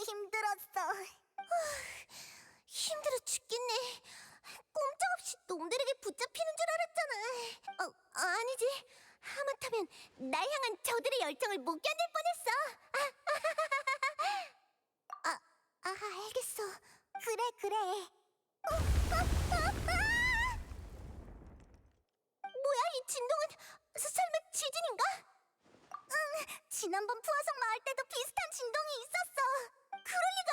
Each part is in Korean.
힘들었어. 힘들어 죽겠네. 꼼짝없이 놈들에게 붙잡히는 줄 알았잖아. 아니지. 하마터면 날 향한 저들의 열정을 못 견딜 뻔했어. 알겠어. 그래. 뭐야, 이 진동은? 설마 지진인가? 응, 지난번 푸아성 마을 때도 비슷한 진동이 있었어. 그럴 리가.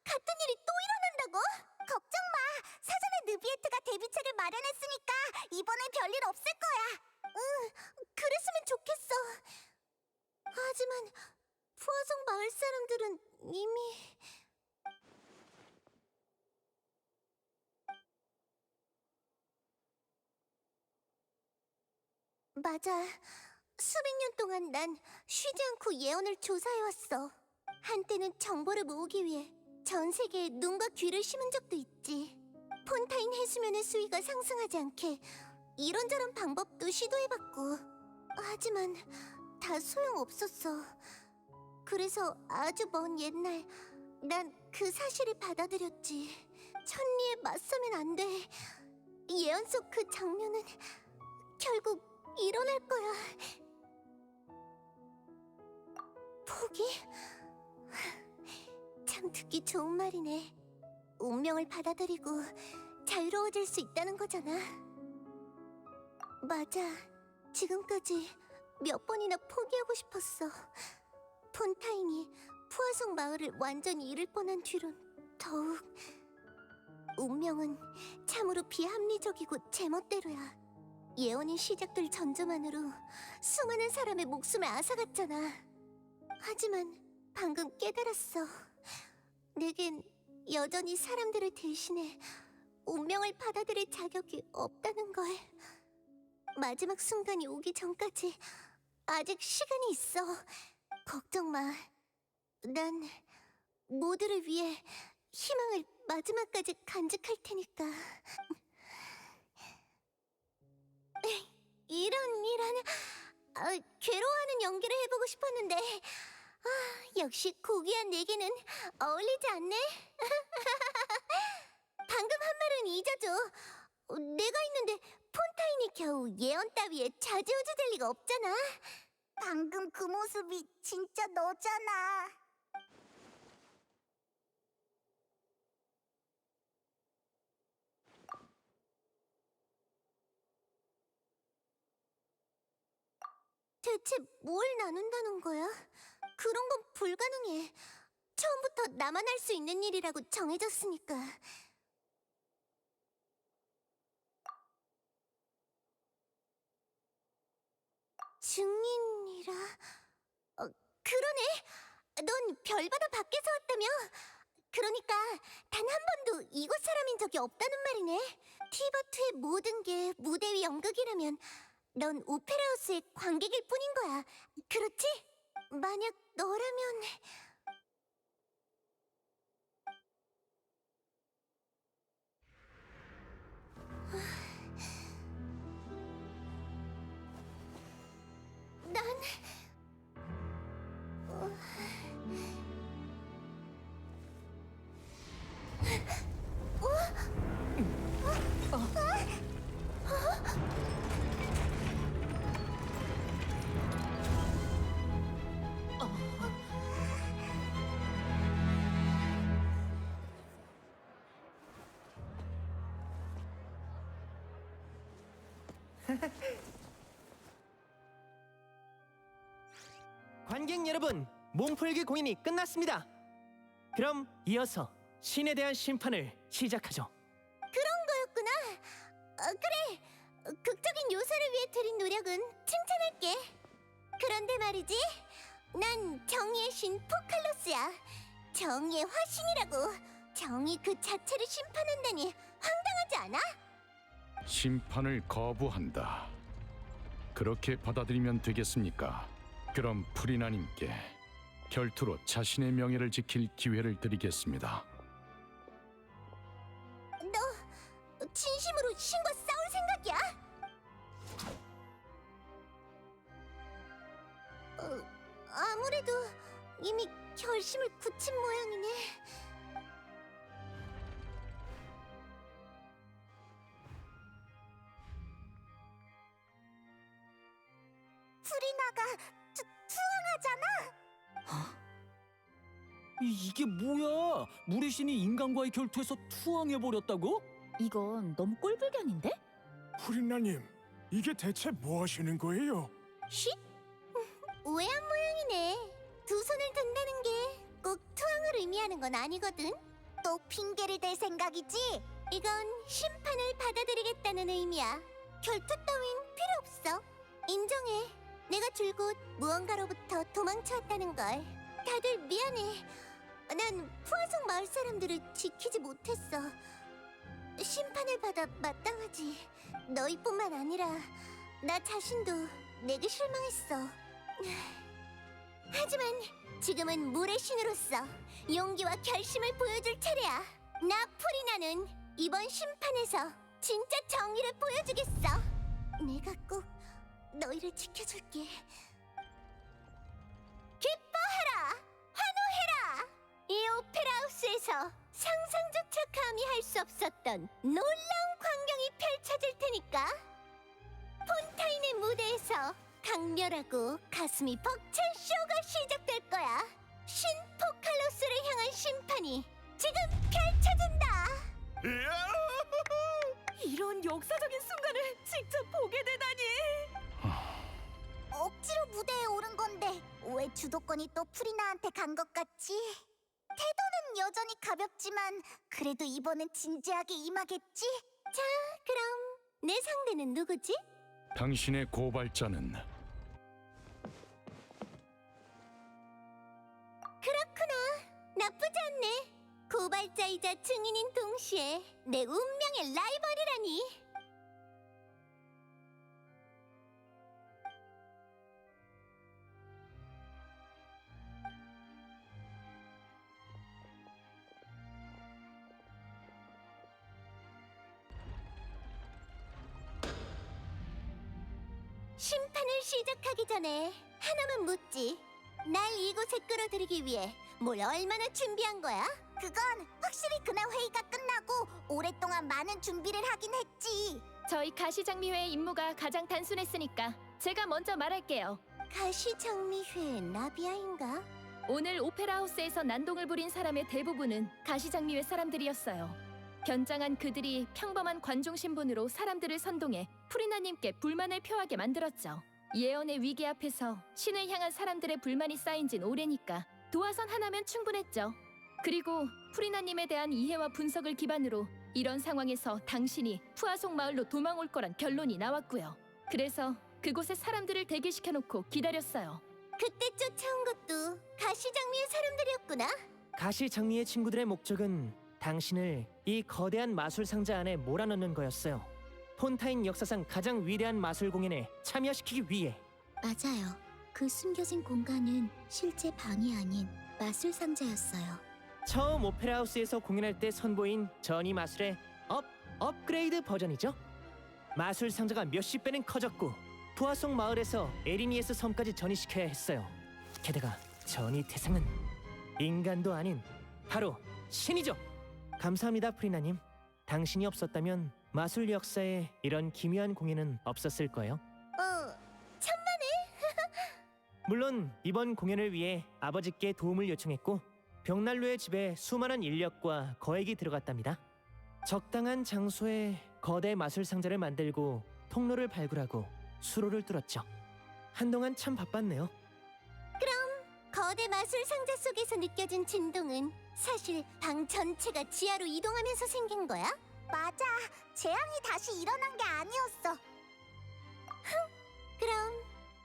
같은 일이 또 일어난다고? 걱정 마. 사전에 느비에트가 대비책을 마련했으니까 이번엔 별일 없을 거야. 응, 그랬으면 좋겠어. 하지만 푸아성 마을 사람들은 이미... 맞아. 수백 년 동안 난 쉬지 않고 예언을 조사해왔어. 한때는 정보를 모으기 위해 전 세계에 눈과 귀를 심은 적도 있지. 폰타인 해수면의 수위가 상승하지 않게 이런저런 방법도 시도해봤고, 하지만 다 소용없었어. 그래서 아주 먼 옛날 난 그 사실을 받아들였지. 천리에 맞서면 안 돼. 예언 속 그 장면은 결국 일어날 거야. 포기? 참 듣기 좋은 말이네. 운명을 받아들이고 자유로워질 수 있다는 거잖아. 맞아. 지금까지 몇 번이나 포기하고 싶었어. 폰타인이 푸아성 마을을 완전히 잃을 뻔한 뒤론 더욱. 운명은 참으로 비합리적이고 제멋대로야. 예언이 시작될 전조만으로 수많은 사람의 목숨을 앗아갔잖아. 하지만 방금 깨달았어. 내겐 여전히 사람들을 대신해 운명을 받아들일 자격이 없다는 걸. 마지막 순간이 오기 전까지 아직 시간이 있어. 걱정 마. 난 모두를 위해 희망을 마지막까지 간직할 테니까. 이런 괴로워하는 연기를 해보고 싶었는데 역시 고귀한 내게는 어울리지 않네. 방금 한 말은 잊어줘. 내가 있는데 폰타인이 겨우 예언 따위에 좌지우지 될 리가 없잖아. 방금 그 모습이 진짜 너잖아. 대체 뭘 나눈다는 거야? 그런 건 불가능해. 처음부터 나만 할 수 있는 일이라고 정해졌으니까. 증인이라? 그러네. 넌 별바다 밖에서 왔다며? 그러니까 단 한 번도 이곳 사람인 적이 없다는 말이네. 티버트의 모든 게 무대 위 연극이라면 넌 오페라하우스의 관객일 뿐인 거야. 그렇지? 만약 너라면... 난... 관객 여러분, 몸풀기 공연이 끝났습니다. 그럼 이어서 신에 대한 심판을 시작하죠. 그런 거였구나. 그래. 극적인 요소를 위해 들인 노력은 칭찬할게. 그런데 말이지, 난 정의의 신 포칼로스야. 정의의 화신이라고. 정의 그 자체를 심판한다니 황당하지 않아? 심판을 거부한다. 그렇게 받아들이면 되겠습니까? 그럼 프리나님께 결투로 자신의 명예를 지킬 기회를 드리겠습니다. 너 진심으로 신과 싸울 생각이야? 아무래도 이미 결심을 굳힌 모양이네. 프리나가 투항하잖아. 이게 뭐야? 물의 신이 인간과의 결투에서 투항해버렸다고? 이건 너무 꼴불견인데? 프리나님, 이게 대체 뭐 하시는 거예요? 쉿? 우회한 모양이네. 두 손을 든다는 게 꼭 투항을 의미하는 건 아니거든. 또 핑계를 댈 생각이지? 이건 심판을 받아들이겠다는 의미야. 결투 따윈 필요 없어. 인정해. 내가 줄곧 무언가로부터 도망쳐왔다는 걸. 다들 미안해. 난 푸아송 마을 사람들을 지키지 못했어. 심판을 받아 마땅하지. 너희뿐만 아니라 나 자신도 내게 실망했어. 하지만 지금은 물의 신으로서 용기와 결심을 보여줄 차례야. 나 프리나는 이번 심판에서 진짜 정의를 보여주겠어. 내가 꼭 너희를 지켜줄게. 기뻐하라! 환호해라! 이 오페라 하우스에서 상상조차 감히 할 수 없었던 놀라운 광경이 펼쳐질 테니까. 폰타인의 무대에서 강렬하고 가슴이 벅찰 쇼가 시작될 거야. 신 포칼로스를 향한 심판이 지금 펼쳐진다. 이런 역사적인 순간을 직접 보게 되다니! 억지로 무대에 오른 건데 왜 주도권이 또 프리나한테 간 것 같지? 태도는 여전히 가볍지만 그래도 이번엔 진지하게 임하겠지? 자, 그럼 내 상대는 누구지? 당신의 고발자는 그렇구나. 나쁘지 않네. 고발자이자 증인인 동시에 내 운명의 라이벌이라니. 심판을 시작하기 전에 하나만 묻지. 날 이곳에 끌어들이기 위해 뭘 얼마나 준비한 거야? 그건 확실히 그날 회의가 끝나고 오랫동안 많은 준비를 하긴 했지. 저희 가시장미회의 임무가 가장 단순했으니까 제가 먼저 말할게요. 가시장미회 나비아인가? 오늘 오페라 하우스에서 난동을 부린 사람의 대부분은 가시장미회 사람들이었어요. 견장한 그들이 평범한 관중 신분으로 사람들을 선동해 프리나님께 불만을 표하게 만들었죠. 예언의 위기 앞에서 신을 향한 사람들의 불만이 쌓인 진 오래니까 도화선 하나면 충분했죠. 그리고 프리나님에 대한 이해와 분석을 기반으로 이런 상황에서 당신이 푸아송 마을로 도망올 거란 결론이 나왔고요. 그래서 그곳에 사람들을 대기시켜놓고 기다렸어요. 그때 쫓아온 것도 가시장미회 사람들이었구나. 가시 장미의 친구들의 목적은 당신을 이 거대한 마술 상자 안에 몰아넣는 거였어요. 폰타인 역사상 가장 위대한 마술 공연에 참여시키기 위해. 맞아요. 그 숨겨진 공간은 실제 방이 아닌 마술 상자였어요. 처음 오페라 하우스에서 공연할 때 선보인 전이 마술의 업그레이드 버전이죠. 마술 상자가 몇십 배는 커졌고 푸아송 마을에서 에리니에스 섬까지 전이시켜야 했어요. 게다가 전이 대상은 인간도 아닌 바로 신이죠. 감사합니다, 프리나님. 당신이 없었다면 마술 역사에 이런 기묘한 공연은 없었을 거예요. 천만에. 물론 이번 공연을 위해 아버지께 도움을 요청했고 벽난로의 집에 수많은 인력과 거액이 들어갔답니다. 적당한 장소에 거대 마술 상자를 만들고 통로를 발굴하고 수로를 뚫었죠. 한동안 참 바빴네요. 거대 마술 상자 속에서 느껴진 진동은 사실 방 전체가 지하로 이동하면서 생긴 거야? 맞아. 재앙이 다시 일어난 게 아니었어. 그럼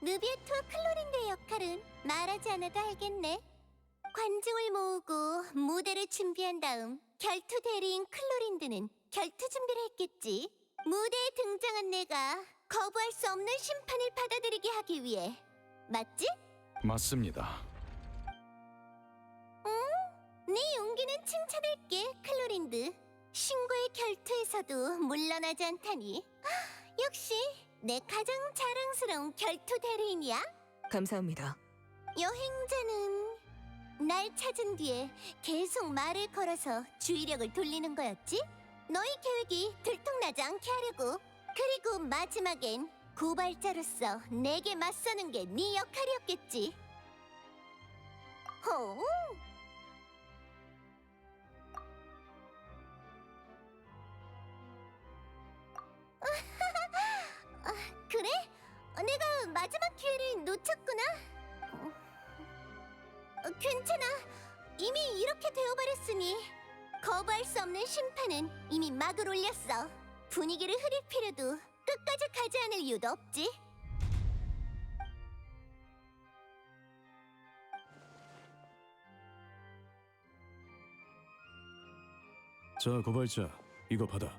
누비에트와 클로린드의 역할은 말하지 않아도 알겠네. 관중을 모으고 무대를 준비한 다음 결투 대리인 클로린드는 결투 준비를 했겠지. 무대에 등장한 내가 거부할 수 없는 심판을 받아들이게 하기 위해. 맞지? 맞습니다. 네 용기는 칭찬할게, 클로린드. 신과의 결투에서도 물러나지 않다니. 역시 내 가장 자랑스러운 결투 대리인이야. 감사합니다. 여행자는 날 찾은 뒤에 계속 말을 걸어서 주의력을 돌리는 거였지? 너희 계획이 들통나지 않게 하려고. 그리고 마지막엔 고발자로서 내게 맞서는 게 네 역할이었겠지. 호! 그래? 내가 마지막 기회를 놓쳤구나. 괜찮아. 이미 이렇게 되어버렸으니 거부할 수 없는 심판은 이미 막을 올렸어. 분위기를 흐릴 필요도 끝까지 가지 않을 이유도 없지. 자, 고발자, 이거 받아.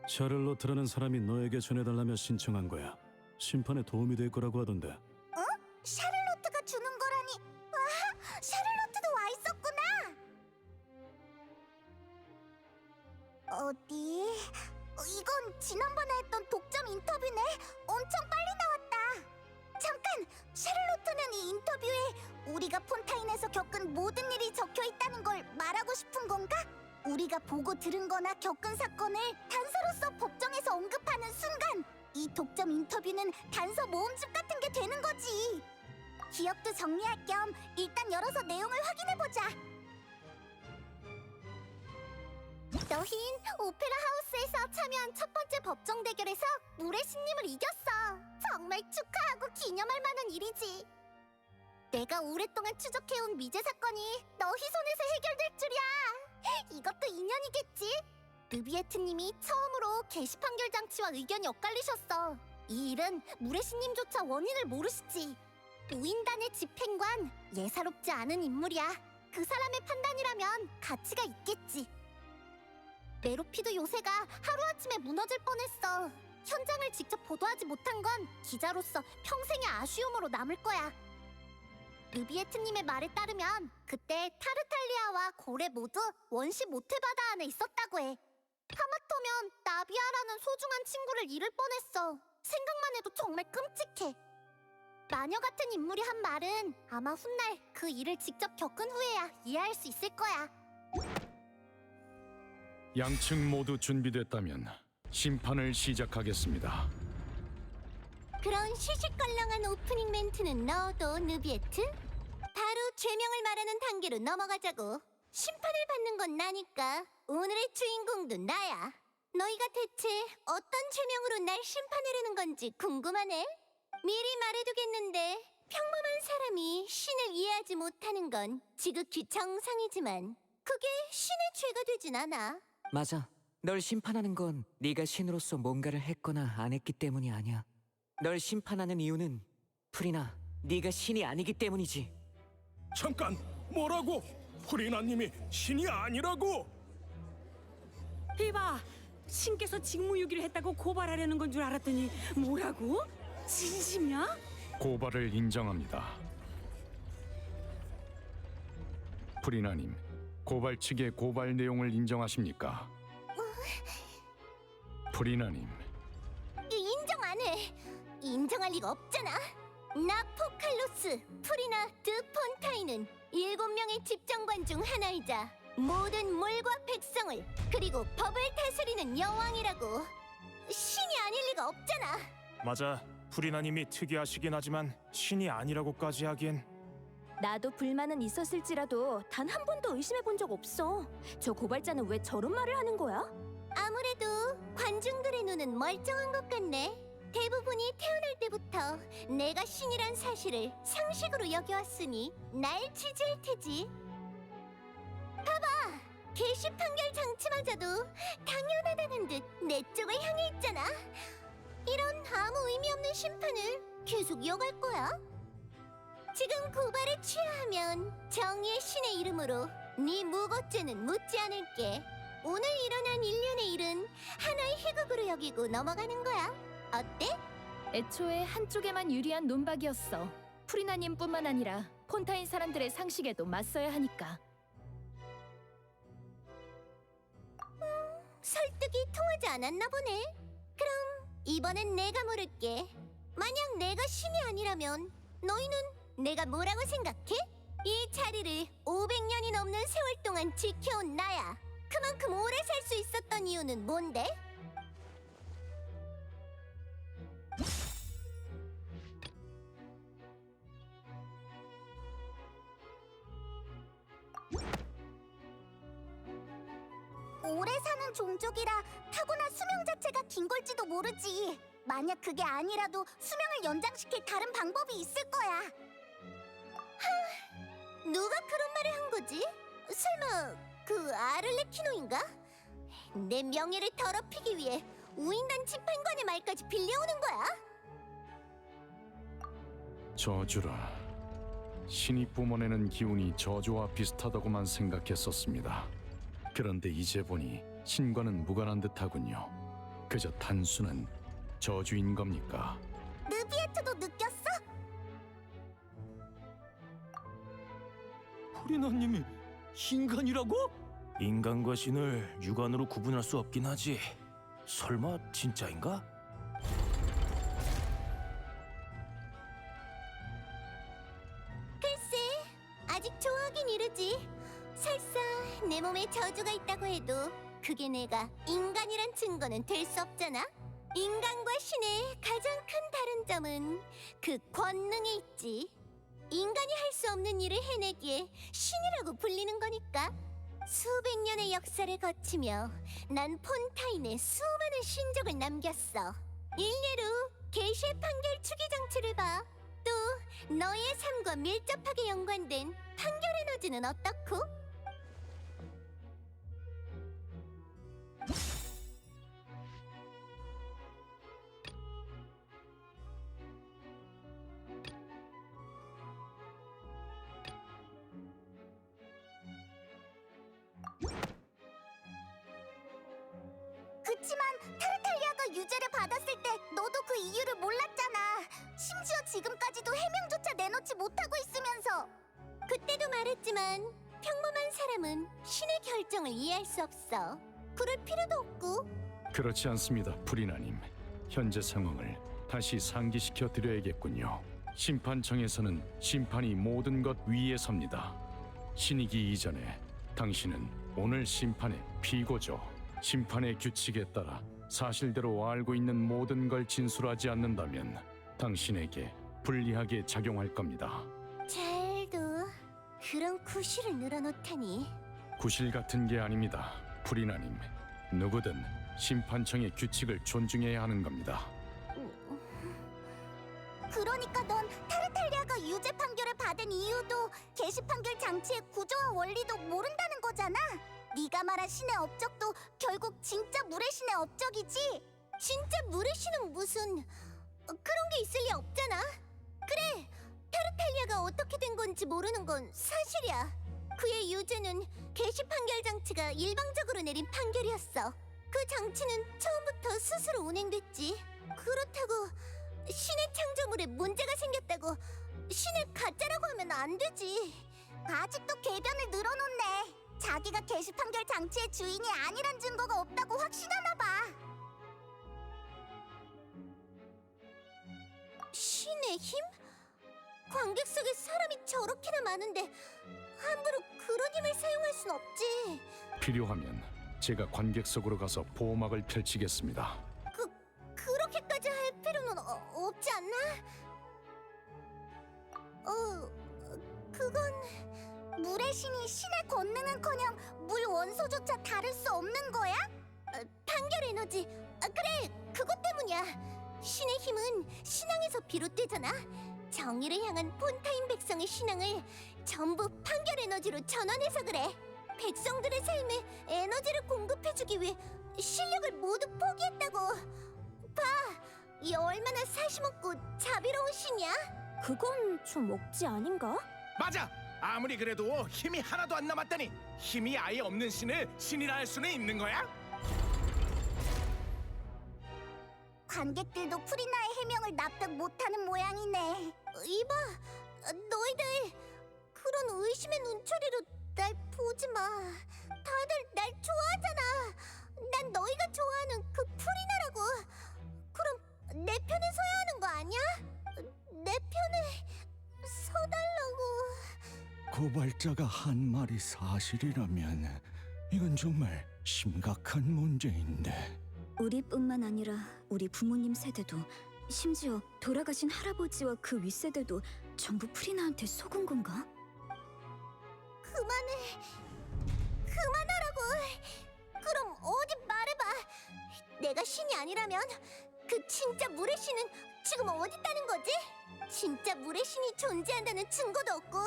샤를로트라는 사람이 너에게 전해달라며 신청한 거야. 심판에 도움이 될 거라고 하던데. 샤를로트가 주는 거라니. 와, 샤를로트도 와 있었구나. 어디? 이건 지난번에 했던 독점 인터뷰네. 엄청 빨리 나왔다. 잠깐, 샤를로트는 이 인터뷰에 우리가 폰타인에서 겪은 모든 일이 적혀 있다는 걸 말하고 싶은 건가? 우리가 보고 들은 거나 겪은 사건을 단서로서 법정에서 언급하는 순간 이 독점 인터뷰는 단서 모음집 같은 게 되는 거지. 기억도 정리할 겸 일단 열어서 내용을 확인해보자. 너흰 오페라 하우스에서 참여한 첫 번째 법정 대결에서 물의 신님을 이겼어. 정말 축하하고 기념할 만한 일이지. 내가 오랫동안 추적해온 미제 사건이 너희 손에서 해결될 줄이야. 이것도 인연이겠지? 느비에트님이 처음으로 게시판 결 장치와 의견이 엇갈리셨어. 이 일은 물의 신님조차 원인을 모르시지. 우인단의 집행관, 예사롭지 않은 인물이야. 그 사람의 판단이라면 가치가 있겠지. 메로피드 요새가 하루아침에 무너질 뻔했어. 현장을 직접 보도하지 못한 건 기자로서 평생의 아쉬움으로 남을 거야. 느비에트님의 말에 따르면 그때 타르탈리아와 고레 모두 원시 모태바다 안에 있었다고 해. 하마터면 나비아라는 소중한 친구를 잃을 뻔했어. 생각만 해도 정말 끔찍해. 마녀 같은 인물이 한 말은 아마 훗날 그 일을 직접 겪은 후에야 이해할 수 있을 거야. 양측 모두 준비됐다면 심판을 시작하겠습니다. 그런 시시껄렁한 오프닝 멘트는 넣어도 느비에트? 바로 죄명을 말하는 단계로 넘어가자고. 심판을 받는 건 나니까 오늘의 주인공도 나야. 너희가 대체 어떤 죄명으로 날 심판하려는 건지 궁금하네. 미리 말해두겠는데 평범한 사람이 신을 이해하지 못하는 건 지극히 정상이지만 그게 신의 죄가 되진 않아. 맞아. 널 심판하는 건 네가 신으로서 뭔가를 했거나 안 했기 때문이 아니야. 널 심판하는 이유는 프리나, 네가 신이 아니기 때문이지. 잠깐, 뭐라고? 프리나님이 신이 아니라고? 이봐, 신께서 직무유기를 했다고 고발하려는 건 줄 알았더니 뭐라고? 진심이야? 고발을 인정합니다. 프리나님, 고발 측의 고발 내용을 인정하십니까? 프리나님, 인정 안 해. 인정할 리가 없잖아. 나 포칼로스 프리나 드 폰타인은 7명의 집정관 중 하나이자 모든 물과 백성을 그리고 법을 다스리는 여왕이라고. 신이 아닐 리가 없잖아. 맞아. 프리나님이 특이하시긴 하지만 신이 아니라고까지 하기엔. 나도 불만은 있었을지라도 단 한 번도 의심해 본 적 없어. 저 고발자는 왜 저런 말을 하는 거야? 아무래도 관중들의 눈은 멀쩡한 것 같네. 대부분이 태어날 때부터 내가 신이란 사실을 상식으로 여겨왔으니 날 지지할 테지. 봐봐, 게시 판결 장치마저도 당연하다는 듯 내 쪽을 향해 있잖아. 이런 아무 의미 없는 심판을 계속 이어갈 거야? 지금 고발을 취하하면 정의의 신의 이름으로 네 무고죄는 묻지 않을게. 오늘 일어난 일련의 일은 하나의 희극으로 여기고 넘어가는 거야. 어때? 애초에 한쪽에만 유리한 논박이었어. 프리나님뿐만 아니라 폰타인 사람들의 상식에도 맞서야 하니까. 설득이 통하지 않았나 보네. 그럼 이번엔 내가 물을게. 만약 내가 신이 아니라면 너희는 내가 뭐라고 생각해? 이 자리를 500년이 넘는 세월 동안 지켜온 나야. 그만큼 오래 살 수 있었던 이유는 뭔데? 오래 사는 종족이라 타고난 수명 자체가 긴 걸지도 모르지. 만약 그게 아니라도 수명을 연장시킬 다른 방법이 있을 거야. 누가 그런 말을 한 거지? 설마 그 아를레키노인가? 내 명예를 더럽히기 위해 우인단 집행관의 말까지 빌려오는 거야? 저주라. 신이 뿜어내는 기운이 저주와 비슷하다고만 생각했었습니다. 그런데 이제 보니 신과는 무관한 듯하군요. 그저 단순한 저주인 겁니까? 느비에트도 느꼈어? 프리나님이 인간이라고? 인간과 신을 육안으로 구분할 수 없긴 하지. 설마 진짜인가? 글쎄, 아직 좋아하긴 이르지. 설사 내 몸에 저주가 있다고 해도 그게 내가 인간이란 증거는 될 수 없잖아. 인간과 신의 가장 큰 다른 점은 그 권능에 있지. 인간이 할 수 없는 일을 해내기에 신이라고 불리는 거니까. 수백 년의 역사를 거치며 난 폰타인에 수많은 신적을 남겼어. 일례로 게시의 판결 추기 장치를 봐. 또 너의 삶과 밀접하게 연관된 판결 에너지는 어떻고? 그치만 타르탈리아가 유죄를 받았을 때 너도 그 이유를 몰랐잖아. 심지어 지금까지도 해명조차 내놓지 못하고 있으면서. 그때도 말했지만 평범한 사람은 신의 결정을 이해할 수 없어. 그럴 필요도 없고. 그렇지 않습니다, 프리나님. 현재 상황을 다시 상기시켜 드려야겠군요. 심판청에서는 심판이 모든 것 위에 섭니다. 신이기 이전에 당신은 오늘 심판의 피고죠. 심판의 규칙에 따라 사실대로 알고 있는 모든 걸 진술하지 않는다면 당신에게 불리하게 작용할 겁니다. 잘도 그런 구실을 늘어놓다니. 구실 같은 게 아닙니다, 프리나님. 누구든 심판청의 규칙을 존중해야 하는 겁니다. 그러니까 넌 타르탈리아가 유죄 판결을 받은 이유도 게시 판결 장치의 구조와 원리도 모른다는 거잖아. 네가 말한 신의 업적도 결국 진짜 물의 신의 업적이지. 진짜 물의 신은 무슨 그런 게 있을 리 없잖아. 그래, 타르탈리아가 어떻게 된 건지 모르는 건 사실이야. 그의 유죄는 게시 판결 장치가 일방적으로 내린 판결이었어. 그 장치는 처음부터 스스로 운행됐지. 그렇다고 신의 창조물에 문제가 생겼다고 신을 가짜라고 하면 안 되지. 아직도 궤변을 늘어놓네. 자기가 게시 판결 장치의 주인이 아니란 증거가 없다고 확신하나 봐. 신의 힘? 관객석에 사람이 저렇게나 많은데 함부로 그런 힘을 사용할 순 없지. 필요하면 제가 관객석으로 가서 보호막을 펼치겠습니다. 그렇게까지 할 필요는 없지 않나? 그건 물의 신이 신의 권능은커녕 물 원소조차 다룰 수 없는 거야? 판결 에너지. 그래, 그것 때문이야. 신의 힘은 신앙에서 비롯되잖아. 정의를 향한 폰타인 백성의 신앙을 전부 판결 에너지로 전환해서 그래. 백성들의 삶에 에너지를 공급해주기 위해 실력을 모두 포기했다고. 봐, 이 얼마나 사심없고 자비로운 신이야? 그건 좀 억지 아닌가? 맞아! 아무리 그래도 힘이 하나도 안 남았다니 힘이 아예 없는 신을 신이라 할 수는 있는 거야? 관객들도 프리나의 해명을 납득 못하는 모양이네. 이봐, 너희들 그런 의심의 눈초리로 날 보지 마. 다들 날 좋아하잖아. 난 너희가 좋아하는 그 프리나라고. 그럼 내 편에 서야 하는 거 아니야? 내 편에 서달라고. 고발자가 한 말이 사실이라면 이건 정말 심각한 문제인데. 우리뿐만 아니라 우리 부모님 세대도, 심지어 돌아가신 할아버지와 그 윗세대도 전부 프리나한테 속은 건가? 그만하라고. 그럼 어디 말해봐. 내가 신이 아니라면 그 진짜 물의 신은 지금 어디 있다는 거지? 진짜 물의 신이 존재한다는 증거도 없고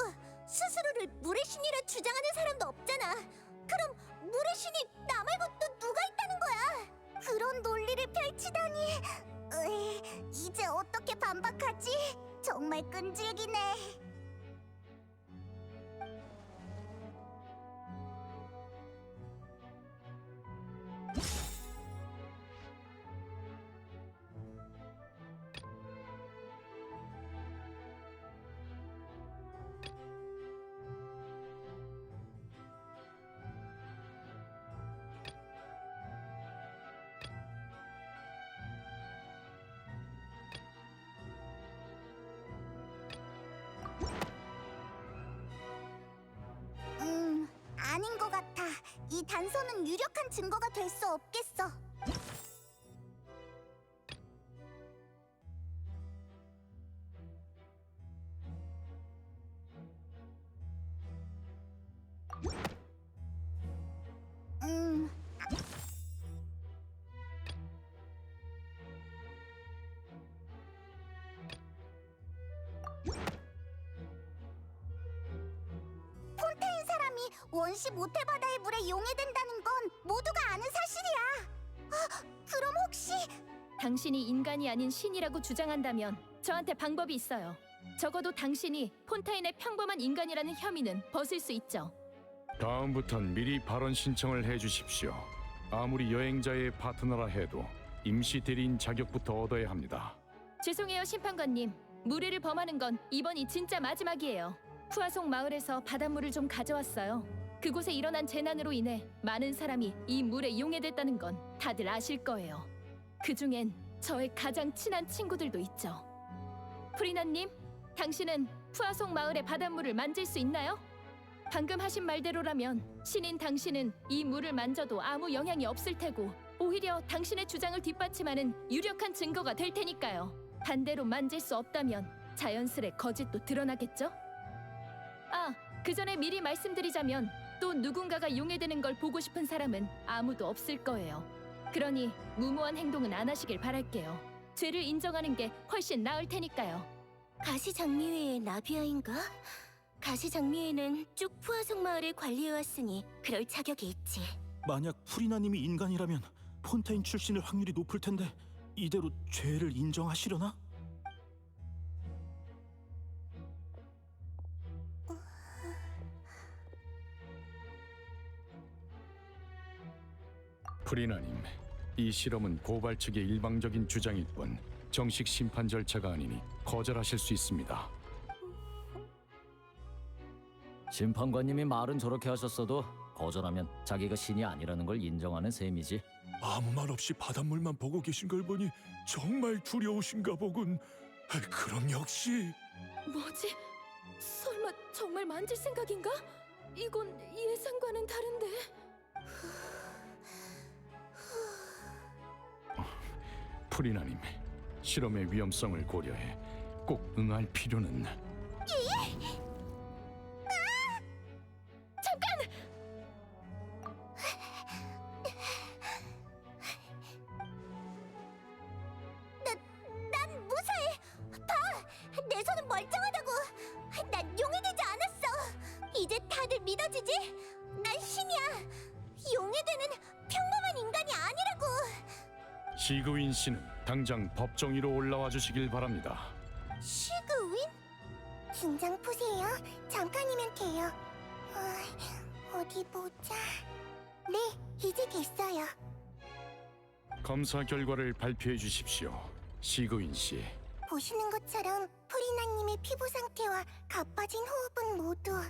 스스로를 물의 신이라 주장하는 사람도 없잖아. 그럼 물의 신이 나 말고 또 누가 있다는 거야? 그런 논리를 펼치다니. 이제 어떻게 반박하지? 정말 끈질기네. 아닌 것 같아. 이 단서는 유력한 증거가 될 수 없겠어. 폰테인 사람이 원시 모태바다의 물에 용해된다는 건 모두가 아는 사실이야. 그럼 혹시 당신이 인간이 아닌 신이라고 주장한다면 저한테 방법이 있어요. 적어도 당신이 폰타인의 평범한 인간이라는 혐의는 벗을 수 있죠. 다음부턴 미리 발언 신청을 해주십시오. 아무리 여행자의 파트너라 해도 임시 대리인 자격부터 얻어야 합니다. 죄송해요, 심판관님. 무례를 범하는 건 이번이 진짜 마지막이에요. 푸아송 마을에서 바닷물을 좀 가져왔어요. 그곳에 일어난 재난으로 인해 많은 사람이 이 물에 용해됐다는 건 다들 아실 거예요. 그중엔 저의 가장 친한 친구들도 있죠. 프리나님, 당신은 푸아송 마을의 바닷물을 만질 수 있나요? 방금 하신 말대로라면 신인 당신은 이 물을 만져도 아무 영향이 없을 테고 오히려 당신의 주장을 뒷받침하는 유력한 증거가 될 테니까요. 반대로 만질 수 없다면 자연스레 거짓도 드러나겠죠? 그 전에 미리 말씀드리자면 또 누군가가 용해되는 걸 보고 싶은 사람은 아무도 없을 거예요. 그러니 무모한 행동은 안 하시길 바랄게요. 죄를 인정하는 게 훨씬 나을 테니까요. 가시장미회의 나비아인가? 가시장미회는 쭉 푸아송 마을을 관리해왔으니 그럴 자격이 있지. 만약 프리나님이 인간이라면 폰타인 출신일 확률이 높을 텐데 이대로 죄를 인정하시려나? 프리나님, 이 실험은 고발 측의 일방적인 주장일 뿐 정식 심판 절차가 아니니 거절하실 수 있습니다. 심판관님이 말은 저렇게 하셨어도 거절하면 자기가 신이 아니라는 걸 인정하는 셈이지. 아무 말 없이 바닷물만 보고 계신 걸 보니 정말 두려우신가 보군. 그럼 역시 뭐지? 설마 정말 만질 생각인가? 이건 예상과는 다른데. 프리나님, 실험의 위험성을 고려해 꼭 응할 필요는... 난 무사해. 봐, 내 손은 멀쩡하다고. 난 용해되지 않았어. 이제 다들 믿어지지? 난 신이야. 용해되는 평범한 인간이 아니라고. 시그윈 씨는 당장 법정위로 올라와 주시길 바랍니다. 시그윈? 긴장 푸세요. 잠깐이면 돼요. 어디 보자. 네, 이제 됐어요. 검사 결과를 발표해 주십시오. 시그윈 씨. 보시는 것처럼 프리나님의 피부 상태와 가빠진 호흡은 모두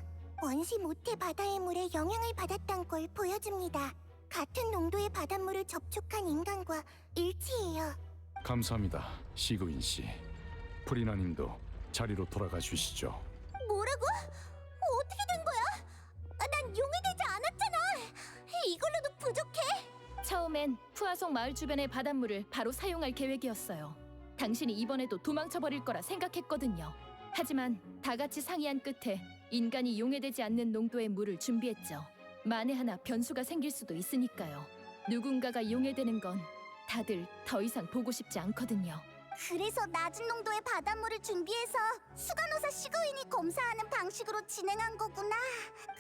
원시 모태 바다의 물에 영향을 받았던 걸 보여줍니다. 같은 농도의 바닷물을 접촉한 인간과 일치해요. 감사합니다, 시그윈 씨. 프리나님도 자리로 돌아가 주시죠. 뭐라고? 어떻게 된 처음엔 푸아송 마을 주변의 바닷물을 바로 사용할 계획이었어요. 당신이 이번에도 도망쳐 버릴 거라 생각했거든요. 하지만 다 같이 상의한 끝에 인간이 용해되지 않는 농도의 물을 준비했죠. 만에 하나 변수가 생길 수도 있으니까요. 누군가가 용해되는 건 다들 더 이상 보고 싶지 않거든요. 그래서 낮은 농도의 바닷물을 준비해서 수간호사 시그윈이 검사하는 방식으로 진행한 거구나.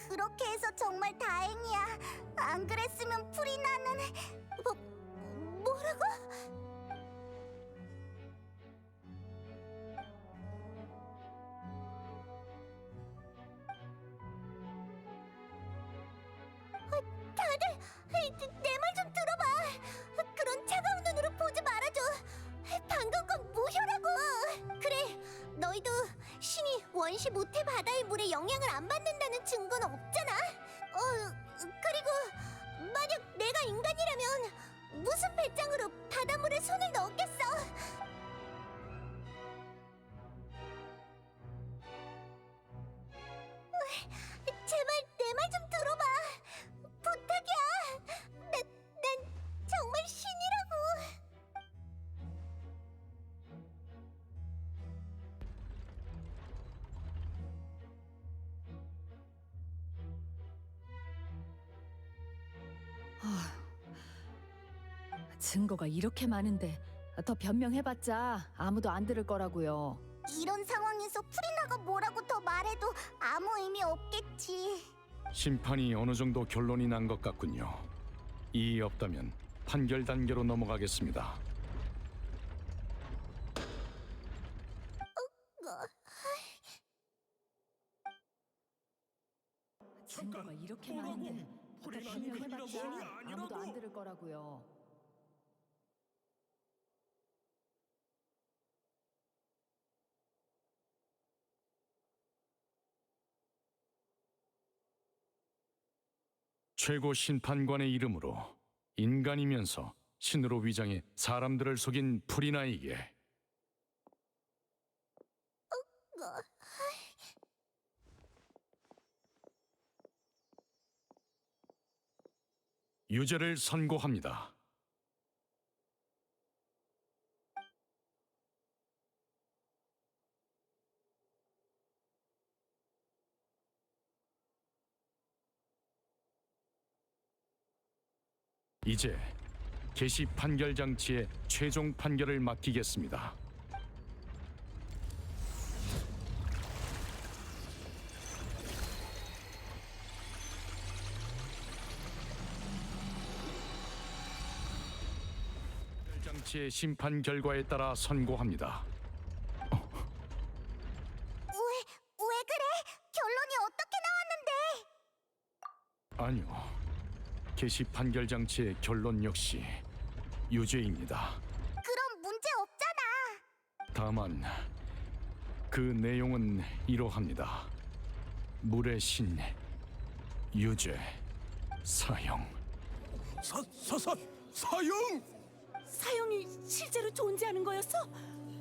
그렇게 해서 정말 다행이야. 안 그랬으면 프리나는... 뭐라고? 다들 내 말 좀 들어봐. 그런 차가운 눈으로 보지 말아줘. 방금 건 무효라고. 그래, 너희도 신이 원시 모태 바다의 물에 영향을 안 받는다는 증거는 없잖아. 그리고 만약 내가 인간이라면 무슨 배짱으로 바닷물에 손을 넣었겠어? 제발 내 말 좀 들어봐. 부탁이야. 난 정말 신이라고. 증거가 이렇게 많은데 더 변명해봤자 아무도 안 들을 거라고요. 이런 상황에서 프리나가 뭐라고 더 말해도 아무 의미 없겠지. 심판이 어느 정도 결론이 난 것 같군요. 이의 없다면 판결 단계로 넘어가겠습니다. 증거가 이렇게 많은데 더 변명해봤자 아무도 안 들을 거라고요. 최고 심판관의 이름으로 인간이면서 신으로 위장해 사람들을 속인 프리나에게 유죄를 선고합니다. 이제 개시 판결 장치의 최종 판결을 맡기겠습니다. 판결 장치의 심판 결과에 따라 선고합니다. 왜 그래? 결론이 어떻게 나왔는데? 아니요. 개시 판결 장치의 결론 역시 유죄입니다. 그럼 문제 없잖아. 다만 그 내용은 이러합니다. 물의 신 유죄 사형. 사형! 사형이 실제로 존재하는 거였어?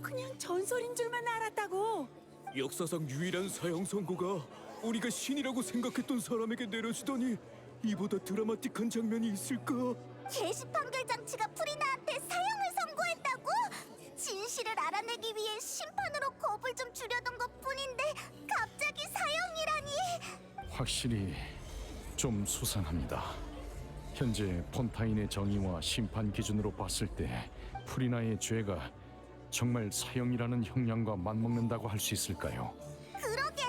그냥 전설인 줄만 알았다고. 역사상 유일한 사형 선고가 우리가 신이라고 생각했던 사람에게 내려지다니 이보다 드라마틱한 장면이 있을까? 개시 판결 장치가 프리나한테 사형을 선고했다고? 진실을 알아내기 위해 심판으로 겁을 좀 주려던 것뿐인데 갑자기 사형이라니. 확실히 좀 수상합니다. 현재 폰타인의 정의와 심판 기준으로 봤을 때 프리나의 죄가 정말 사형이라는 형량과 맞먹는다고 할 수 있을까요? 그러게,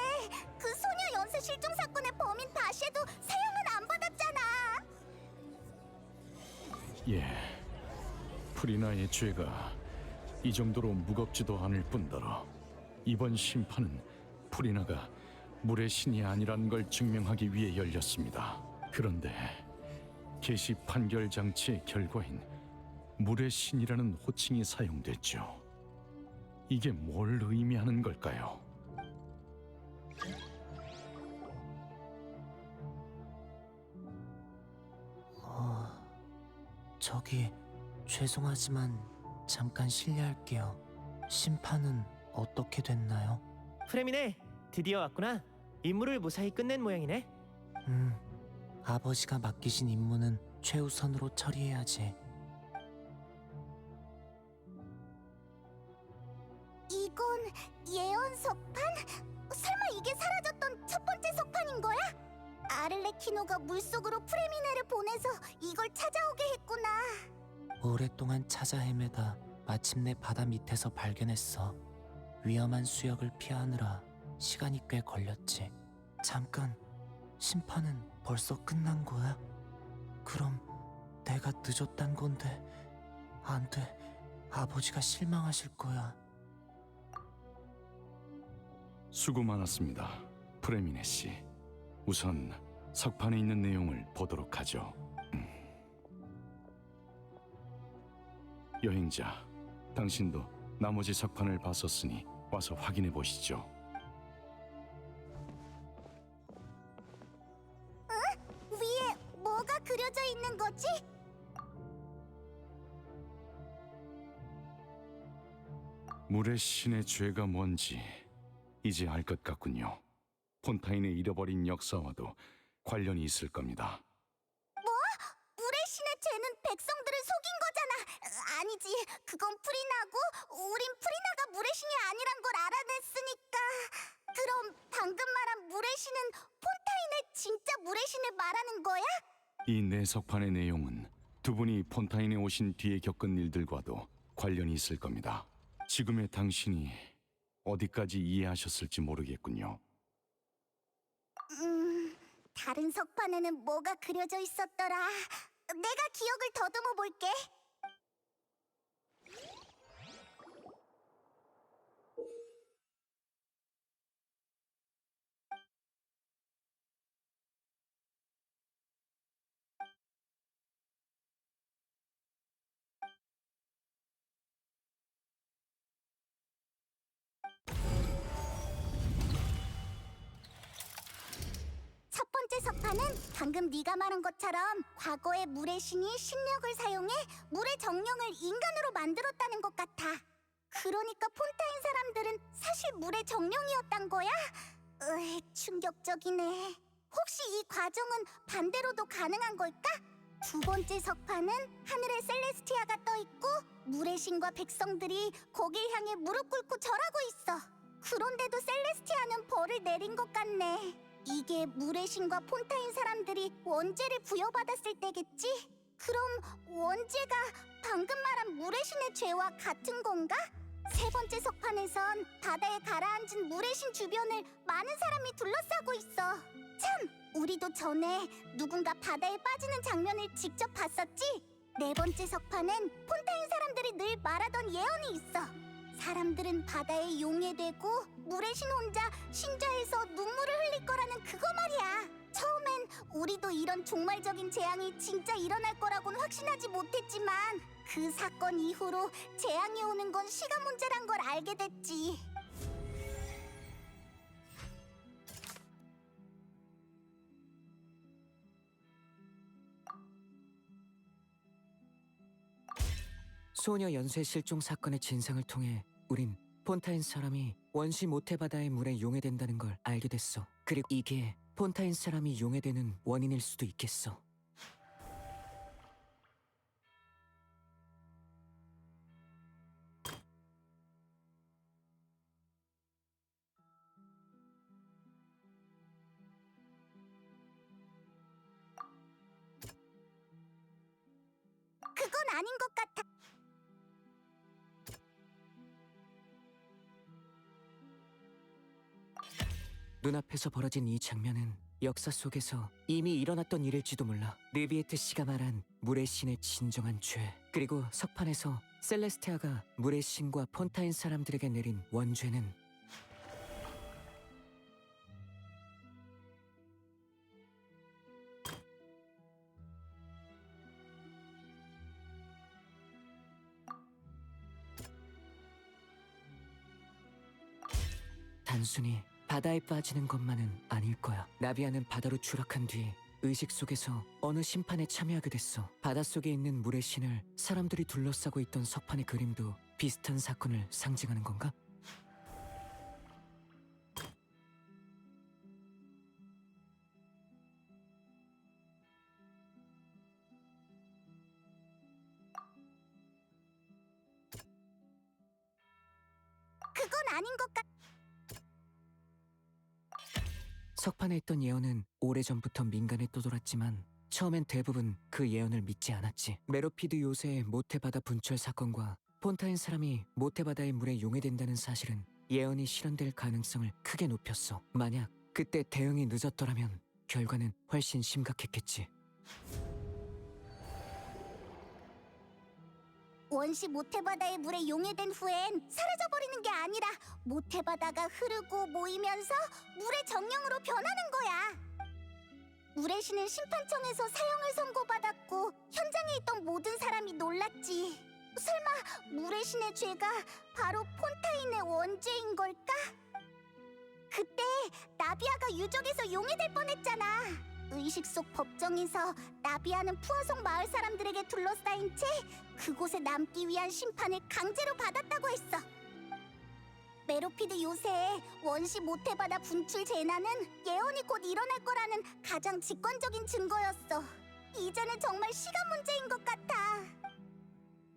그 소녀 연쇄 실종 사건의 범인 다시에도 사형은 안 받았잖아. 예, 프리나의 죄가 이 정도로 무겁지도 않을 뿐더러 이번 심판은 프리나가 물의 신이 아니라는 걸 증명하기 위해 열렸습니다. 그런데 개시 판결 장치의 결과인 물의 신이라는 호칭이 사용됐죠. 이게 뭘 의미하는 걸까요? 저기 죄송하지만 잠깐 실례할게요. 심판은 어떻게 됐나요? 프레미네, 드디어 왔구나. 임무를 무사히 끝낸 모양이네. 아버지가 맡기신 임무는 최우선으로 처리해야지. 이건 예언 석판? 설마 이게 사라졌던 첫 번째 석판인 거야? 아를레키노가 물속으로 프레미네를 보내서 이걸 찾아오게 했구나. 오랫동안 찾아 헤매다 마침내 바다 밑에서 발견했어. 위험한 수역을 피하느라 시간이 꽤 걸렸지. 잠깐, 심판은 벌써 끝난 거야? 그럼 내가 늦었단 건데. 안 돼. 아버지가 실망하실 거야. 수고 많았습니다, 프레미네 씨. 우선 석판에 있는 내용을 보도록 하죠. 여행자, 당신도 나머지 석판을 봤었으니 와서 확인해 보시죠. 위에 뭐가 그려져 있는 거지? 물의 신의 죄가 뭔지 이제 알 것 같군요. 폰타인의 잃어버린 역사와도 관련이 있을 겁니다. 뭐? 물의 신의 죄는 백성들을 속인 거잖아. 아니지, 그건 프리나고 우린 프리나가 물의 신이 아니란 걸 알아냈으니까. 그럼 방금 말한 물의 신은 폰타인의 진짜 물의 신을 말하는 거야? 이 네 석판의 내용은 두 분이 폰타인에 오신 뒤에 겪은 일들과도 관련이 있을 겁니다. 지금의 당신이 어디까지 이해하셨을지 모르겠군요. 다른 석판에는 뭐가 그려져 있었더라. 내가 기억을 더듬어 볼게. 첫 번째 석판은 방금 네가 말한 것처럼 과거의 물의 신이 신력을 사용해 물의 정령을 인간으로 만들었다는 것 같아. 그러니까 폰타인 사람들은 사실 물의 정령이었단 거야? 충격적이네. 혹시 이 과정은 반대로도 가능한 걸까? 두 번째 석판은 하늘에 셀레스티아가 떠 있고 물의 신과 백성들이 거길 향해 무릎 꿇고 절하고 있어. 그런데도 셀레스티아는 벌을 내린 것 같네. 이게 물의 신과 폰타인 사람들이 원죄를 부여받았을 때겠지? 그럼 원죄가 방금 말한 물의 신의 죄와 같은 건가? 세 번째 석판에선 바다에 가라앉은 물의 신 주변을 많은 사람이 둘러싸고 있어. 참! 우리도 전에 누군가 바다에 빠지는 장면을 직접 봤었지? 네 번째 석판엔 폰타인 사람들이 늘 말하던 예언이 있어. 사람들은 바다에 용해되고 물의 신 혼자 신자에서 눈물을 흘릴 거라는 그거 말이야. 처음엔 우리도 이런 종말적인 재앙이 진짜 일어날 거라고는 확신하지 못했지만 그 사건 이후로 재앙이 오는 건 시간 문제란 걸 알게 됐지. 소녀 연쇄 실종 사건의 진상을 통해 우린 폰타인 사람이 원시 모태바다의 물에 용해된다는 걸 알게 됐어. 그리고 이게 폰타인 사람이 용해되는 원인일 수도 있겠어. 그건 아닌 것 같아. 눈앞에서 벌어진 이 장면은 역사 속에서 이미 일어났던 일일지도 몰라. 느비에트 씨가 말한 물의 신의 진정한 죄, 그리고 석판에서 셀레스티아가 물의 신과 폰타인 사람들에게 내린 원죄는 단순히 바다에 빠지는 것만은 아닐 거야. 나비아는 바다로 추락한 뒤 의식 속에서 어느 심판에 참여하게 됐어. 바닷속에 있는 물의 신을 사람들이 둘러싸고 있던 석판의 그림도 비슷한 사건을 상징하는 건가? 그건 아닌 것 같... 석판에 있던 예언은 오래전부터 민간에 떠돌았지만 처음엔 대부분 그 예언을 믿지 않았지. 메로피드 요새의 모태바다 분출 사건과 폰타인 사람이 모태바다의 물에 용해된다는 사실은 예언이 실현될 가능성을 크게 높였어. 만약 그때 대응이 늦었더라면 결과는 훨씬 심각했겠지. 원시 모태바다의 물에 용해된 후엔 사라져버리는 게 아니라 모태바다가 흐르고 모이면서 물의 정령으로 변하는 거야. 물의 신은 심판청에서 사형을 선고받았고 현장에 있던 모든 사람이 놀랐지. 설마 물의 신의 죄가 바로 폰타인의 원죄인 걸까? 그때 나비아가 유적에서 용해될 뻔했잖아. 의식 속 법정에서 나비아는 푸아송 마을 사람들에게 둘러싸인 채 그곳에 남기 위한 심판을 강제로 받았다고 했어. 메로피드 요새의 원시 모태바다 분출 재난은 예언이 곧 일어날 거라는 가장 직관적인 증거였어. 이제는 정말 시간 문제인 것 같아.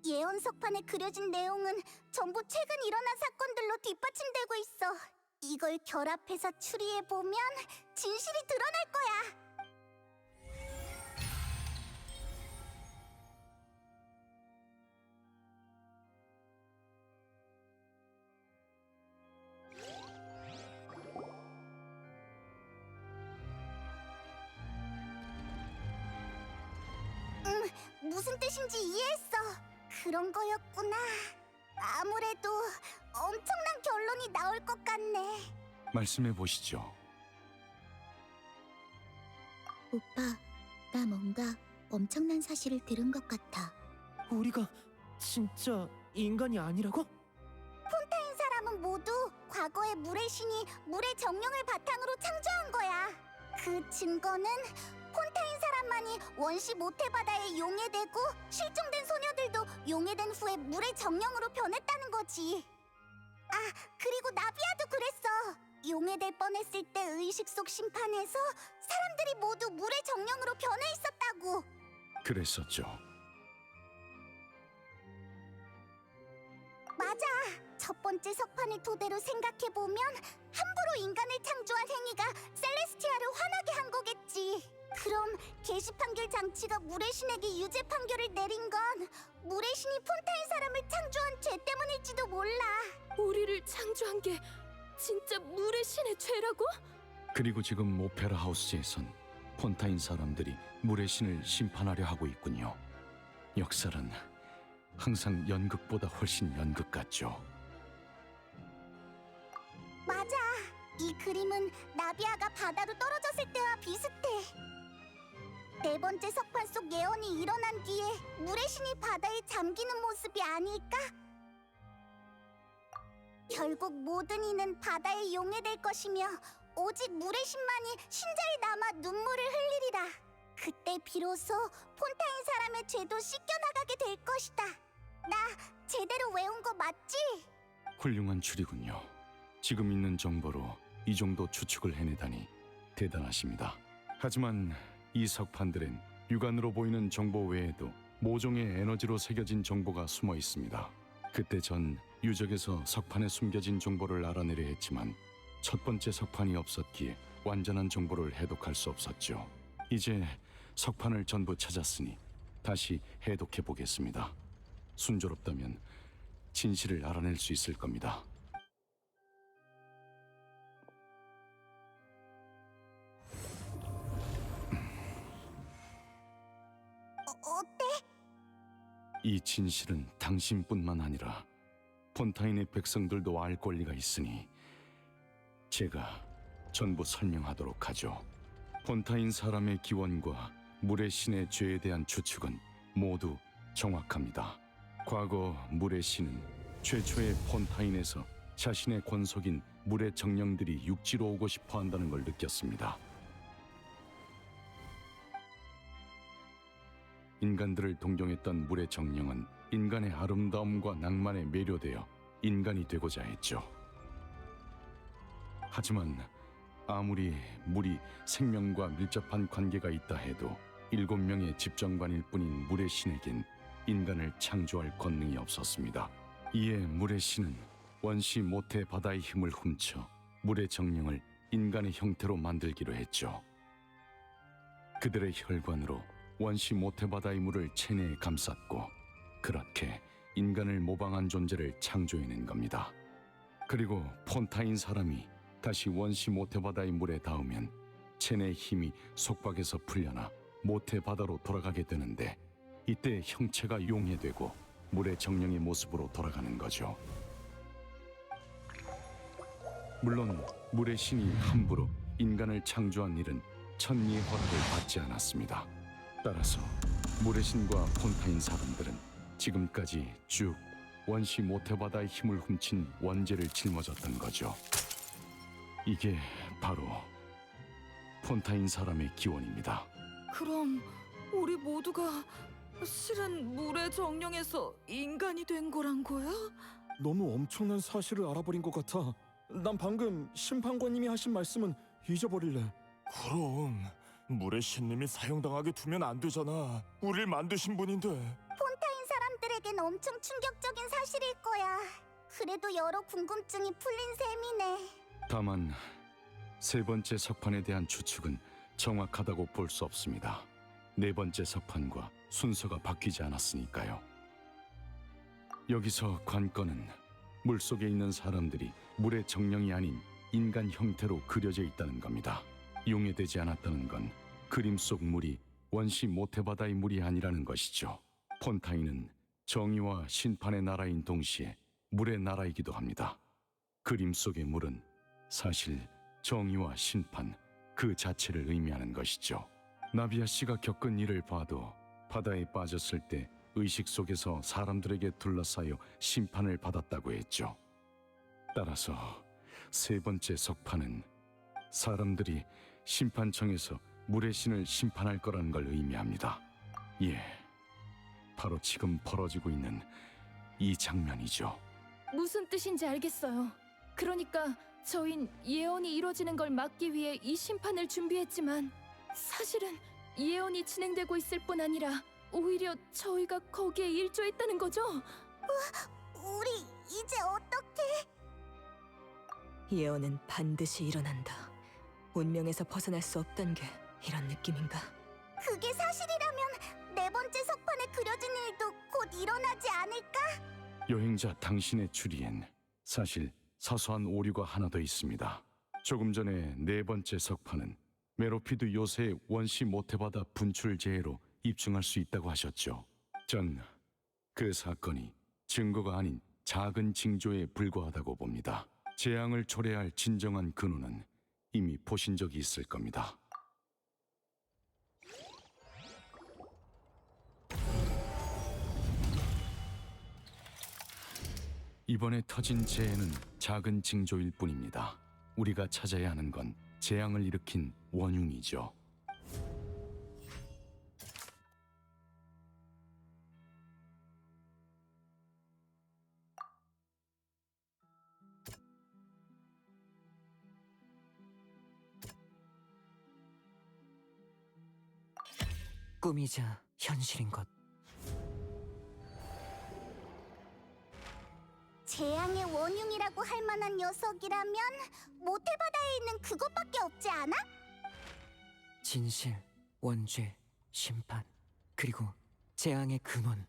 예언 석판에 그려진 내용은 전부 최근 일어난 사건들로 뒷받침되고 있어. 이걸 결합해서 추리해보면 진실이 드러날 거야. 무슨 뜻인지 이해했어. 그런 거였구나. 아무래도 엄청난 결론이 나올 것 같네. 말씀해 보시죠. 오빠, 나 뭔가 엄청난 사실을 들은 것 같아. 우리가 진짜 인간이 아니라고? 폰타인 사람은 모두 과거의 물의 신이 물의 정령을 바탕으로 창조한 거야. 그 증거는 폰타인 사람만이 원시 모태바다에 용해되고 실종된 소녀들도 용해된 후에 물의 정령으로 변했다는 거지. 아, 그리고 나비아도 그랬어. 용해될 뻔했을 때 의식 속 심판에서 사람들이 모두 물의 정령으로 변해 있었다고. 그랬었죠. 맞아. 첫 번째 석판을 토대로 생각해보면 함부로 인간을 창조한 행위가 셀레스티아를 화나게 한 거겠지. 그럼 게시 판결 장치가 물의 신에게 유죄 판결을 내린 건 물의 신이 폰타인 사람을 창조한 죄 때문일지도 몰라. 우리를 창조한 게 진짜 물의 신의 죄라고? 그리고 지금 오페라 하우스에선 폰타인 사람들이 물의 신을 심판하려 하고 있군요. 역사는 항상 연극보다 훨씬 연극 같죠. 맞아. 이 그림은 나비아가 바다로 떨어졌을 때와 비슷해. 네 번째 석판 속 예언이 일어난 뒤에 물의 신이 바다에 잠기는 모습이 아닐까? 결국 모든 이는 바다에 용해될 것이며 오직 물의 신만이 신자에 남아 눈물을 흘리리라. 그때 비로소 폰타인 사람의 죄도 씻겨나가게 될 것이다. 나 제대로 외운 거 맞지? 훌륭한 추리군요. 지금 있는 정보로 이 정도 추측을 해내다니 대단하십니다. 하지만 이 석판들엔 육안으로 보이는 정보 외에도 모종의 에너지로 새겨진 정보가 숨어 있습니다. 그때 전 유적에서 석판에 숨겨진 정보를 알아내려 했지만 첫 번째 석판이 없었기에 완전한 정보를 해독할 수 없었죠. 이제 석판을 전부 찾았으니 다시 해독해 보겠습니다. 순조롭다면 진실을 알아낼 수 있을 겁니다. 어때? 이 진실은 당신뿐만 아니라 폰타인의 백성들도 알 권리가 있으니 제가 전부 설명하도록 하죠. 폰타인 사람의 기원과 물의 신의 죄에 대한 추측은 모두 정확합니다. 과거 물의 신은 최초의 폰타인에서 자신의 권속인 물의 정령들이 육지로 오고 싶어 한다는 걸 느꼈습니다. 인간들을 동경했던 물의 정령은 인간의 아름다움과 낭만에 매료되어 인간이 되고자 했죠. 하지만 아무리 물이 생명과 밀접한 관계가 있다 해도 7명의 집정관일 뿐인 물의 신에겐 인간을 창조할 권능이 없었습니다. 이에 물의 신은 원시 모태 바다의 힘을 훔쳐 물의 정령을 인간의 형태로 만들기로 했죠. 그들의 혈관으로 원시 모태 바다의 물을 체내에 감쌌고 그렇게 인간을 모방한 존재를 창조해낸 겁니다. 그리고 폰타인 사람이 다시 원시 모태 바다의 물에 닿으면 체내의 힘이 속박에서 풀려나 모태 바다로 돌아가게 되는데 이때 형체가 용해되고 물의 정령의 모습으로 돌아가는 거죠. 물론 물의 신이 함부로 인간을 창조한 일은 천리의 허락을 받지 않았습니다. 따라서 물의 신과 폰타인 사람들은 지금까지 쭉 원시 모태바다의 힘을 훔친 원죄를 짊어졌던 거죠. 이게 바로 폰타인 사람의 기원입니다. 그럼 우리 모두가 실은 물의 정령에서 인간이 된 거란 거야? 너무 엄청난 사실을 알아버린 것 같아. 난 방금 심판관님이 하신 말씀은 잊어버릴래. 그럼 물의 신님이 사형당하게 두면 안 되잖아. 우릴 만드신 분인데. 폰타인 사람들에겐 엄청 충격적인 사실일 거야. 그래도 여러 궁금증이 풀린 셈이네. 다만 세 번째 석판에 대한 추측은 정확하다고 볼 수 없습니다. 네 번째 석판과 순서가 바뀌지 않았으니까요. 여기서 관건은 물속에 있는 사람들이 물의 정령이 아닌 인간 형태로 그려져 있다는 겁니다. 용해되지 않았다는 건 그림 속 물이 원시 모태바다의 물이 아니라는 것이죠. 폰타인은 정의와 심판의 나라인 동시에 물의 나라이기도 합니다. 그림 속의 물은 사실 정의와 심판 그 자체를 의미하는 것이죠. 나비아 씨가 겪은 일을 봐도 바다에 빠졌을 때 의식 속에서 사람들에게 둘러싸여 심판을 받았다고 했죠. 따라서 세 번째 석판은 사람들이 심판청에서 물의 신을 심판할 거라는 걸 의미합니다. 예, 바로 지금 벌어지고 있는 이 장면이죠. 무슨 뜻인지 알겠어요. 그러니까 저흰 예언이 이루어지는 걸 막기 위해 이 심판을 준비했지만 사실은 예언이 진행되고 있을 뿐 아니라 오히려 저희가 거기에 일조했다는 거죠? 우리 이제 어떻게? 예언은 반드시 일어난다. 운명에서 벗어날 수 없단 게 이런 느낌인가? 그게 사실이라면 네 번째 석판에 그려진 일도 곧 일어나지 않을까? 여행자 당신의 추리엔 사실 사소한 오류가 하나 더 있습니다. 조금 전에 네 번째 석판은 메로피드 요새의 원시 모태바다 분출 재해로 입증할 수 있다고 하셨죠. 전 그 사건이 증거가 아닌 작은 징조에 불과하다고 봅니다. 재앙을 초래할 진정한 근원은 이미 보신 적이 있을 겁니다. 이번에 터진 재해는 작은 징조일 뿐입니다. 우리가 찾아야 하는 건 재앙을 일으킨 원흉이죠. 꿈이자 현실인 것. 재앙의 원흉이라고 할 만한 녀석이라면 모태바다에 있는 그것밖에 없지 않아? 진실, 원죄, 심판, 그리고 재앙의 근원.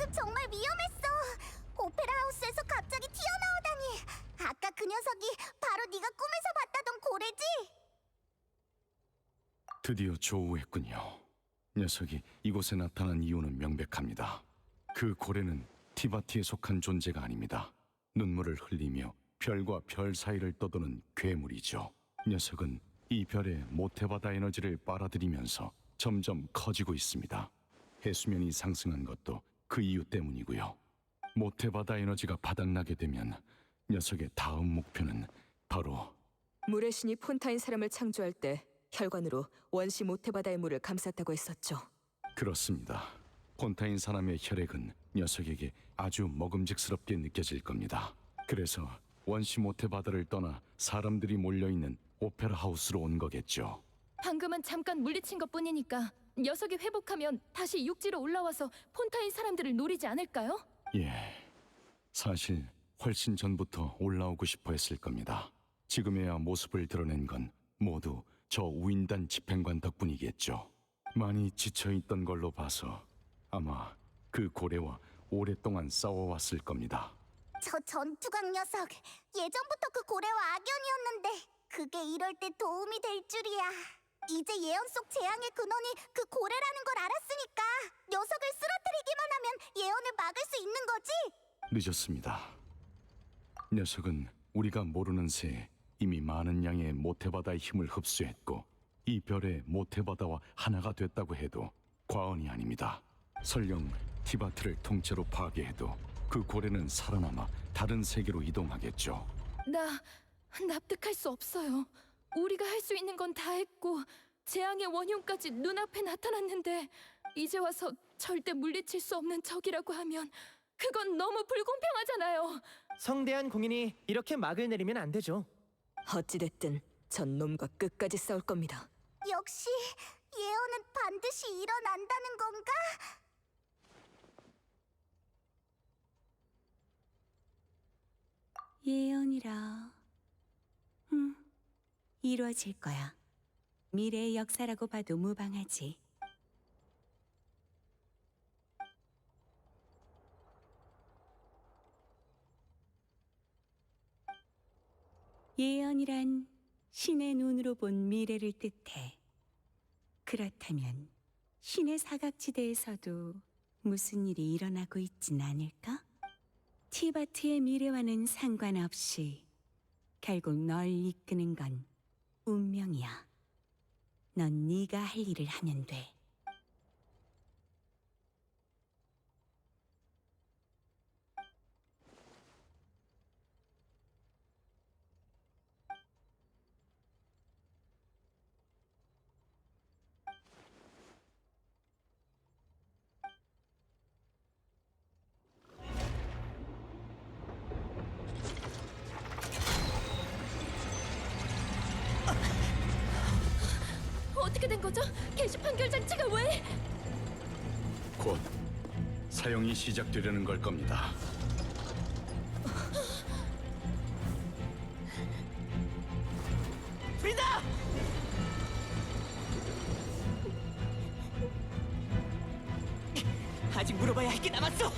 방금 정말 위험했어. 오페라 하우스에서 갑자기 튀어나오다니. 아까 그 녀석이 바로 네가 꿈에서 봤다던 고래지? 드디어 조우했군요. 녀석이 이곳에 나타난 이유는 명백합니다. 그 고래는 티바티에 속한 존재가 아닙니다. 눈물을 흘리며 별과 별 사이를 떠도는 괴물이죠. 녀석은 이 별의 모태바다 에너지를 빨아들이면서 점점 커지고 있습니다. 해수면이 상승한 것도 그 이유 때문이고요. 모태바다 에너지가 바닥나게 되면 녀석의 다음 목표는 바로 물의 신이 폰타인 사람을 창조할 때 혈관으로 원시 모태바다의 물을 감쌌다고 했었죠. 그렇습니다. 폰타인 사람의 혈액은 녀석에게 아주 먹음직스럽게 느껴질 겁니다. 그래서 원시 모태바다를 떠나 사람들이 몰려있는 오페라 하우스로 온 거겠죠. 방금은 잠깐 물리친 것뿐이니까 녀석이 회복하면 다시 육지로 올라와서 폰타인 사람들을 노리지 않을까요? 예, 사실 훨씬 전부터 올라오고 싶어 했을 겁니다. 지금에야 모습을 드러낸 건 모두 저 우인단 집행관 덕분이겠죠. 많이 지쳐있던 걸로 봐서 아마 그 고래와 오랫동안 싸워왔을 겁니다. 저 전투광 녀석 예전부터 그 고래와 악연이었는데 그게 이럴 때 도움이 될 줄이야. 이제 예언 속 재앙의 근원이 그 고래라는 걸 알았으니까 녀석을 쓰러뜨리기만 하면 예언을 막을 수 있는 거지? 늦었습니다. 녀석은 우리가 모르는 새에 이미 많은 양의 모태바다의 힘을 흡수했고 이 별의 모태바다와 하나가 됐다고 해도 과언이 아닙니다. 설령 티바트를 통째로 파괴해도 그 고래는 살아남아 다른 세계로 이동하겠죠. 나 납득할 수 없어요. 우리가 할 수 있는 건 다 했고 재앙의 원흉까지 눈앞에 나타났는데 이제 와서 절대 물리칠 수 없는 적이라고 하면 그건 너무 불공평하잖아요. 성대한 공인이 이렇게 막을 내리면 안 되죠. 어찌됐든 전 놈과 끝까지 싸울 겁니다. 역시 예언은 반드시 일어난다는 건가? 예언이라. 이루어질 거야. 미래의 역사라고 봐도 무방하지. 예언이란 신의 눈으로 본 미래를 뜻해. 그렇다면 신의 사각지대에서도 무슨 일이 일어나고 있진 않을까? 티바트의 미래와는 상관없이 결국 널 이끄는 건 운명이야. 넌 네가 할 일을 하면 돼. 어떻게 된 거죠? 게시판 결 장치가 왜? 곧 사용이 시작되려는 걸 겁니다. 프리다! 아직 물어봐야 할 게 남았어.